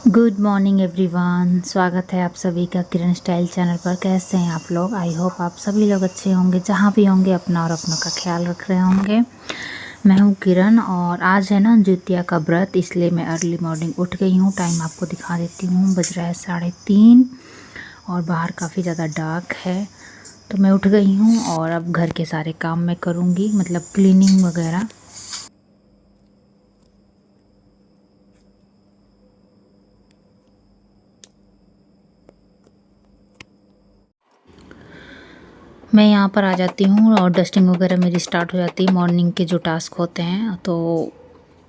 Good morning everyone. स्वागत है आप सभी का किरण स्टाइल चैनल पर। कैसे हैं आप लोग? आई होप आप सभी लोग अच्छे होंगे, जहाँ भी होंगे अपना और अपनों का ख्याल रख रहे होंगे। मैं हूँ किरण और आज है ना जितिया का व्रत, इसलिए मैं अर्ली मॉर्निंग उठ गई हूँ। टाइम आपको दिखा देती हूँ, बज रहा है 3:30 और बाहर काफ़ी ज़्यादा डार्क है। तो मैं उठ गई हूँ और अब घर के सारे काम मैं करूँगी, मतलब क्लीनिंग वगैरह। मैं यहाँ पर आ जाती हूँ और डस्टिंग वगैरह मेरी स्टार्ट हो जाती है। मॉर्निंग के जो टास्क होते हैं तो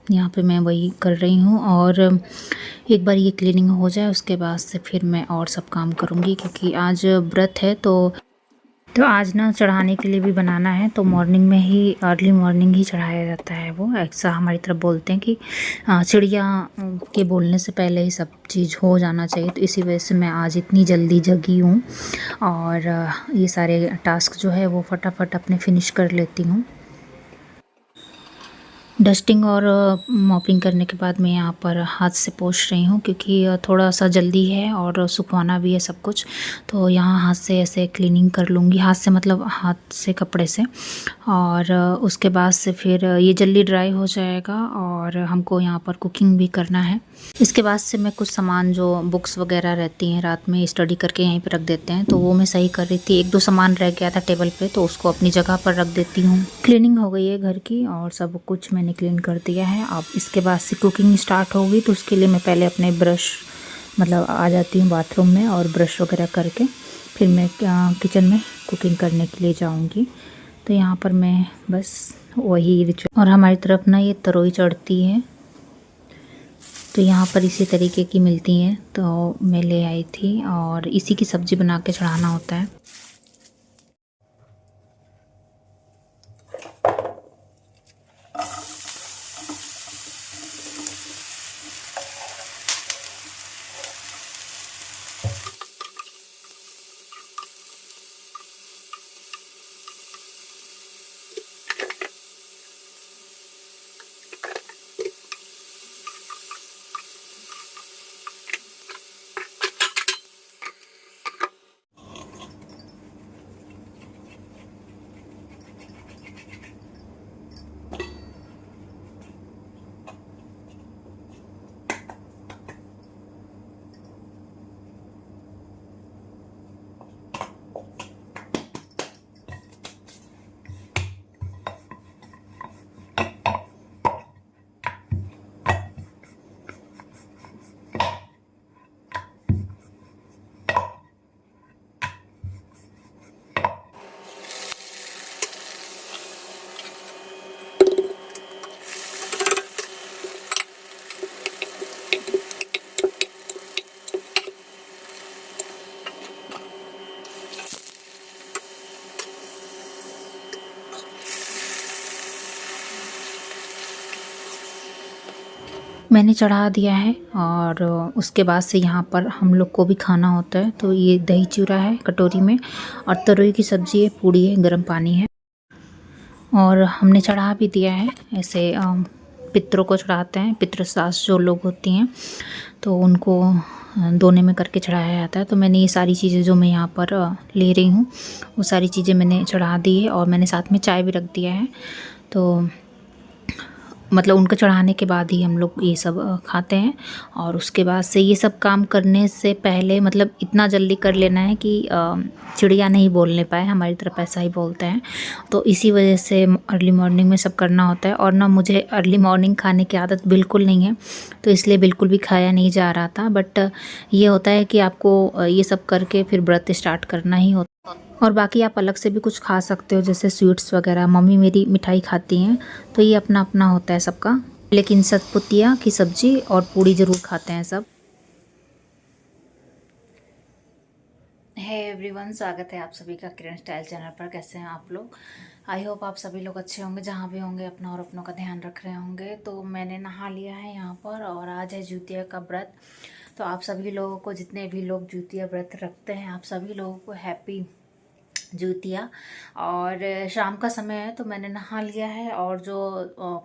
यहाँ पे मैं वही कर रही हूँ और एक बार ये क्लीनिंग हो जाए उसके बाद से फिर मैं और सब काम करूँगी, क्योंकि आज व्रत है। तो आज ना चढ़ाने के लिए भी बनाना है, तो मॉर्निंग में ही, अर्ली मॉर्निंग ही चढ़ाया जाता है। वो ऐसा हमारी तरफ बोलते हैं कि चिड़िया के बोलने से पहले ही सब चीज़ हो जाना चाहिए। तो इसी वजह से मैं आज इतनी जल्दी जगी हूँ और ये सारे टास्क जो है वो फटाफट अपने फिनिश कर लेती हूँ। डस्टिंग और मॉपिंग करने के बाद मैं यहाँ पर हाथ से पोंछ रही हूँ, क्योंकि थोड़ा सा जल्दी है और सुखवाना भी है सब कुछ। तो यहाँ हाथ से ऐसे क्लीनिंग कर लूँगी, हाथ से मतलब हाथ से कपड़े से। और उसके बाद से फिर ये जल्दी ड्राई हो जाएगा और हमको यहाँ पर कुकिंग भी करना है। इसके बाद से मैं कुछ सामान जो बुक्स वगैरह रहती हैं रात में स्टडी करके यहीं पे रख देते हैं, तो वो मैं सही कर रही थी। एक दो सामान रह गया था टेबल पे, तो उसको अपनी जगह पर रख देती हूँ। क्लीनिंग हो गई है घर की और सब कुछ मैंने क्लीन कर दिया है। अब इसके बाद से कुकिंग स्टार्ट होगी, तो उसके लिए मैं पहले अपने ब्रश मतलब आ जाती हूँ बाथरूम में और ब्रश वगैरह करके फिर मैं किचन में कुकिंग करने के लिए जाऊँगी। तो यहाँ पर मैं बस वही रिचुअल। और हमारी तरफ ना ये तरोई चढ़ती है, तो यहाँ पर इसी तरीके की मिलती हैं, तो मैं ले आई थी और इसी की सब्ज़ी बना के चढ़ाना होता है। मैंने चढ़ा दिया है और उसके बाद से यहाँ पर हम लोग को भी खाना होता है। तो ये दही चूरा है कटोरी में और तरोई की सब्ज़ी है, पूड़ी है, गर्म पानी है और हमने चढ़ा भी दिया है। ऐसे पितरों को चढ़ाते हैं, पितृ सास जो लोग होती हैं तो उनको दोने में करके चढ़ाया जाता है। तो मैंने ये सारी चीज़ें जो मैं यहाँ पर ले रही हूँ वो सारी चीज़ें मैंने चढ़ा दी है और मैंने साथ में चाय भी रख दिया है। तो मतलब उनको चढ़ाने के बाद ही हम लोग ये सब खाते हैं। और उसके बाद से ये सब काम करने से पहले मतलब इतना जल्दी कर लेना है कि चिड़िया नहीं बोलने पाए, हमारी तरफ ऐसा ही बोलते हैं। तो इसी वजह से अर्ली मॉर्निंग में सब करना होता है। और ना मुझे अर्ली मॉर्निंग खाने की आदत बिल्कुल नहीं है, तो इसलिए बिल्कुल भी खाया नहीं जा रहा था। बट ये होता है कि आपको ये सब करके फिर व्रत स्टार्ट करना ही होता है। और बाकी आप अलग से भी कुछ खा सकते हो, जैसे स्वीट्स वगैरह। मम्मी मेरी मिठाई खाती हैं, तो ये अपना अपना होता है सबका। लेकिन सतपुतिया की सब्ज़ी और पूड़ी ज़रूर खाते हैं सब। है एवरीवन, स्वागत है आप सभी का किरण स्टाइल चैनल पर। कैसे हैं आप लोग? आई होप आप सभी लोग अच्छे होंगे, जहाँ भी होंगे अपना और अपनों का ध्यान रख रहे होंगे। तो मैंने नहा लिया है यहाँ पर और आज है जितिया का व्रत। तो आप सभी लोगों को, जितने भी लोग जितिया व्रत रखते हैं, आप सभी लोगों को हैप्पी जितिया। और शाम का समय है तो मैंने नहा लिया है और जो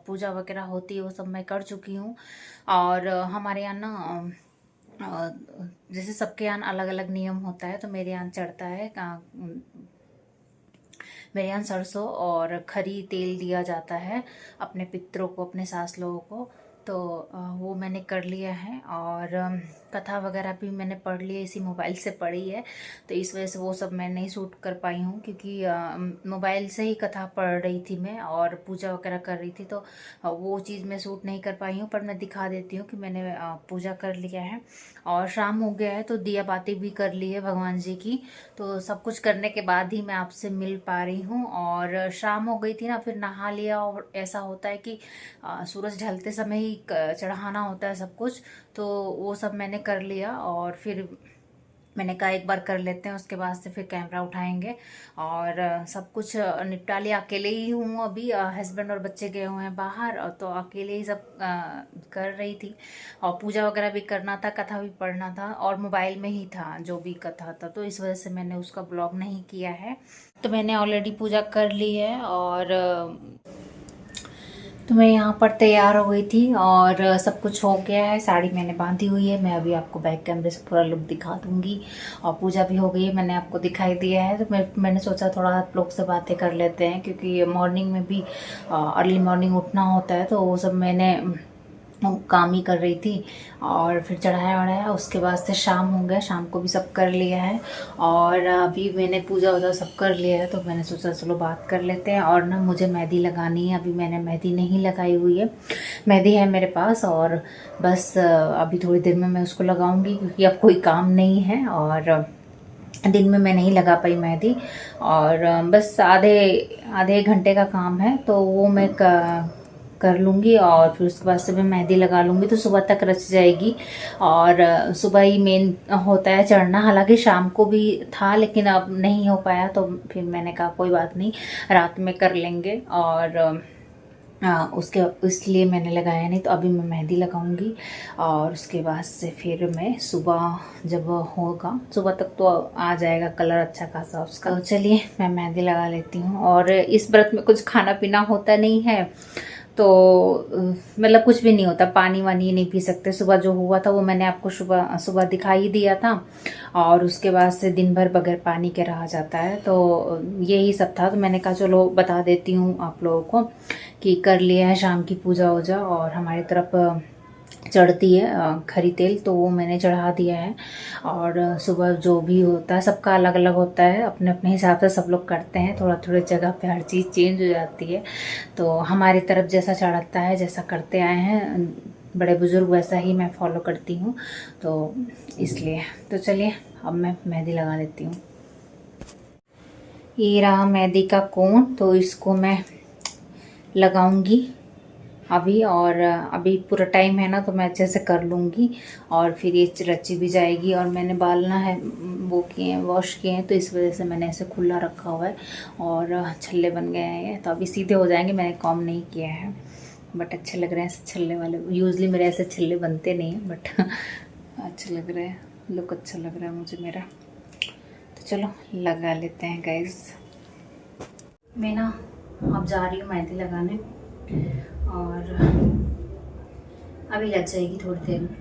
पूजा वगैरह होती है वो सब मैं कर चुकी हूँ। और हमारे यहाँ ना जैसे सबके यहाँ अलग अलग नियम होता है, तो मेरे यहाँ चढ़ता है मेरे यहाँ सरसों और खरी तेल दिया जाता है अपने पितरों को, अपने सास लोगों को। तो वो मैंने कर लिया है। और कथा वगैरह भी मैंने पढ़ ली है, इसी मोबाइल से पढ़ी है। तो इस वजह से वो सब मैं नहीं शूट कर पाई हूँ, क्योंकि मोबाइल से ही कथा पढ़ रही थी मैं और पूजा वगैरह कर रही थी। तो वो चीज़ मैं शूट नहीं कर पाई हूँ, पर मैं दिखा देती हूँ कि मैंने पूजा कर लिया है। और शाम हो गया है तो दिया बाती भी कर ली है भगवान जी की। तो सब कुछ करने के बाद ही मैं आपसे मिल पा रही हूँ। और शाम हो गई थी ना, फिर नहा लिया। और ऐसा होता है कि सूरज ढलते समय ही चढ़ाना होता है सब कुछ। तो वो सब मैंने कर लिया और फिर मैंने कहा एक बार कर लेते हैं, उसके बाद से फिर कैमरा उठाएंगे। और सब कुछ निपटा लिया। अकेले ही हूँ अभी, हस्बैंड और बच्चे गए हुए हैं बाहर, तो अकेले ही सब कर रही थी। और पूजा वगैरह भी करना था, कथा भी पढ़ना था, और मोबाइल में ही था जो भी कथा था, तो इस वजह से मैंने उसका ब्लॉग नहीं किया है। तो मैंने ऑलरेडी पूजा कर ली है। और तो मैं यहाँ पर तैयार हो गई थी और सब कुछ हो गया है। साड़ी मैंने बांधी हुई है, मैं अभी आपको बैक कैमरे से पूरा लुक दिखा दूंगी। और पूजा भी हो गई है, मैंने आपको दिखाई दिया है। तो मैंने सोचा थोड़ा आप लोग से बातें कर लेते हैं, क्योंकि मॉर्निंग में भी अर्ली मॉर्निंग उठना होता है। तो वो सब मैंने काम ही कर रही थी। और फिर चढ़ाया वढ़ाया, उसके बाद से शाम हो गया, शाम को भी सब कर लिया है। और अभी मैंने पूजा वूजा सब कर लिया है, तो मैंने सोचा चलो बात कर लेते हैं। और ना मुझे मेहंदी लगानी है, अभी मैंने मेहंदी नहीं लगाई हुई है। मेहंदी है मेरे पास, और बस अभी थोड़ी देर में मैं उसको लगाऊंगी, क्योंकि अब कोई काम नहीं है। और दिन में मैं नहीं लगा पाई मेहंदी। और बस आधे आधे घंटे का काम है, तो वो मैं कर लूँगी। और फिर उसके बाद से मैं मेहंदी लगा लूँगी, तो सुबह तक रच जाएगी। और सुबह ही मेन होता है चढ़ना, हालांकि शाम को भी था लेकिन अब नहीं हो पाया। तो फिर मैंने कहा कोई बात नहीं, रात में कर लेंगे। और उसके इसलिए मैंने लगाया नहीं। तो अभी मैं मेहंदी लगाऊंगी, और उसके बाद से फिर मैं सुबह जब होगा, सुबह तक तो आ जाएगा कलर अच्छा खासा उसका। तो चलिए मैं मेहंदी लगा लेती हूँ। और इस व्रत में कुछ खाना पीना होता नहीं है, तो मतलब कुछ भी नहीं होता, पानी वानी नहीं पी सकते। सुबह जो हुआ था वो मैंने आपको सुबह सुबह दिखाई दिया था। और उसके बाद से दिन भर बगैर पानी के रहा जाता है। तो यही सब था, तो मैंने कहा चलो बता देती हूँ आप लोगों को कि कर लिया है शाम की पूजा वूजा। और हमारी तरफ चढ़ती है खरी तेल, तो वो मैंने चढ़ा दिया है। और सुबह जो भी होता है सबका अलग अलग होता है, अपने अपने हिसाब से सब लोग करते हैं। थोड़ा थोड़ा जगह पे हर चीज़ चेंज हो जाती है। तो हमारी तरफ जैसा चढ़ाता है, जैसा करते आए हैं बड़े बुजुर्ग, वैसा ही मैं फॉलो करती हूँ। तो इसलिए तो चलिए अब मैं मेहंदी लगा लेती हूँ। ये रहा मेहंदी का कोन, तो इसको मैं लगाऊंगी अभी। और अभी पूरा टाइम है ना, तो मैं अच्छे से कर लूँगी। और फिर ये रची भी जाएगी। और मैंने बाल ना है वो किए हैं, वॉश किए हैं, तो इस वजह से मैंने ऐसे खुला रखा हुआ है। और छल्ले बन गए हैं ये, तो अभी सीधे हो जाएंगे। मैंने कॉम नहीं किया है, बट अच्छे लग रहे हैं ऐसे छल्ले वाले। यूजली मेरे ऐसे छल्ले बनते नहीं हैं, बट अच्छे लग रहे हैं, लुक अच्छा लग रहा है मुझे मेरा। तो चलो लगा लेते हैं गाइस। मैं ना अब जा रही हूँ मेहंदी लगाने, और अभी लग जाएगी थोड़ी देर में।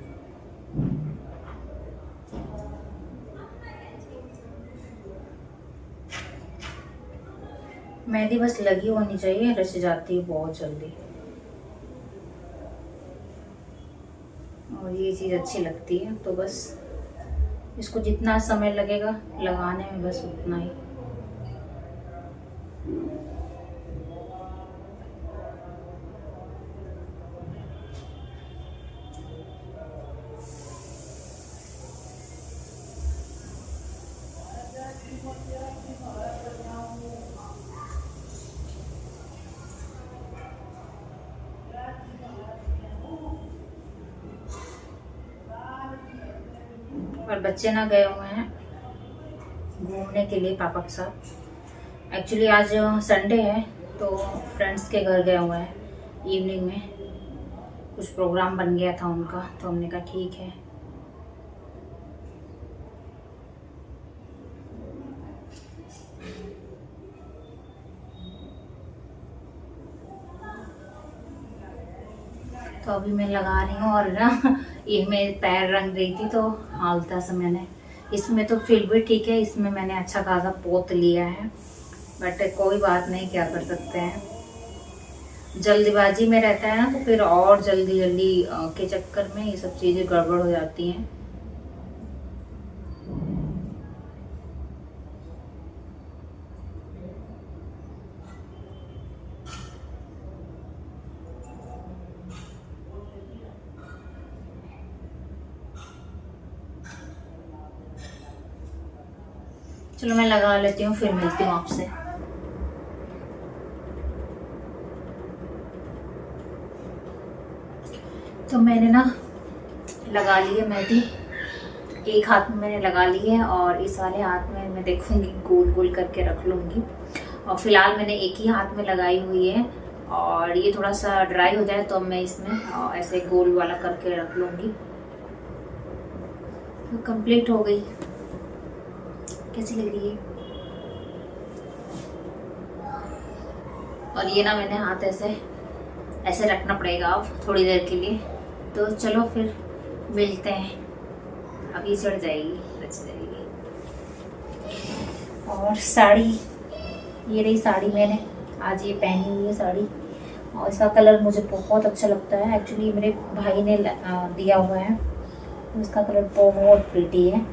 मेहंदी बस लगी होनी चाहिए, रच जाती है बहुत जल्दी। और ये चीज़ अच्छी लगती है, तो बस इसको जितना समय लगेगा लगाने में, बस उतना ही। और बच्चे ना गए हुए हैं घूमने के लिए पापा के साथ। एक्चुअली आज संडे है, तो फ्रेंड्स के घर गए हुए हैं। इवनिंग में कुछ प्रोग्राम बन गया था उनका, तो हमने कहा ठीक है। तो अभी मैं लगा रही हूँ और ना ये मैं पैर रंग रही थी तो हल्का सा मैंने इसमें तो फिर भी ठीक है, इसमें मैंने अच्छा खासा पोत लिया है, बट कोई बात नहीं, क्या कर सकते हैं। जल्दबाजी में रहता है ना तो फिर और जल्दी जल्दी के चक्कर में ये सब चीज़ें गड़बड़ हो जाती हैं। चलो मैं लगा लेती हूँ, फिर मिलती हूँ आपसे। तो मैंने ना लगा ली है मेहंदी, एक हाथ में मैंने लगा ली है और इस वाले हाथ में मैं देखूंगी गोल गोल करके रख लूँगी। और फिलहाल मैंने एक ही हाथ में लगाई हुई है और ये थोड़ा सा ड्राई हो जाए तो मैं इसमें ऐसे गोल वाला करके रख लूँगी। तो कंप्लीट हो गई। कैसी लग रही है? और ये ना मैंने हाथ ऐसे ऐसे रखना पड़ेगा अब थोड़ी देर के लिए। तो चलो फिर मिलते हैं। अब ये चढ़ जाएगी, बच जाएगी। और साड़ी, ये रही साड़ी, मैंने आज ये पहनी हुई है साड़ी और इसका कलर मुझे बहुत अच्छा लगता है। एक्चुअली मेरे भाई ने दिया हुआ है, तो इसका कलर बहुत प्रिटी है।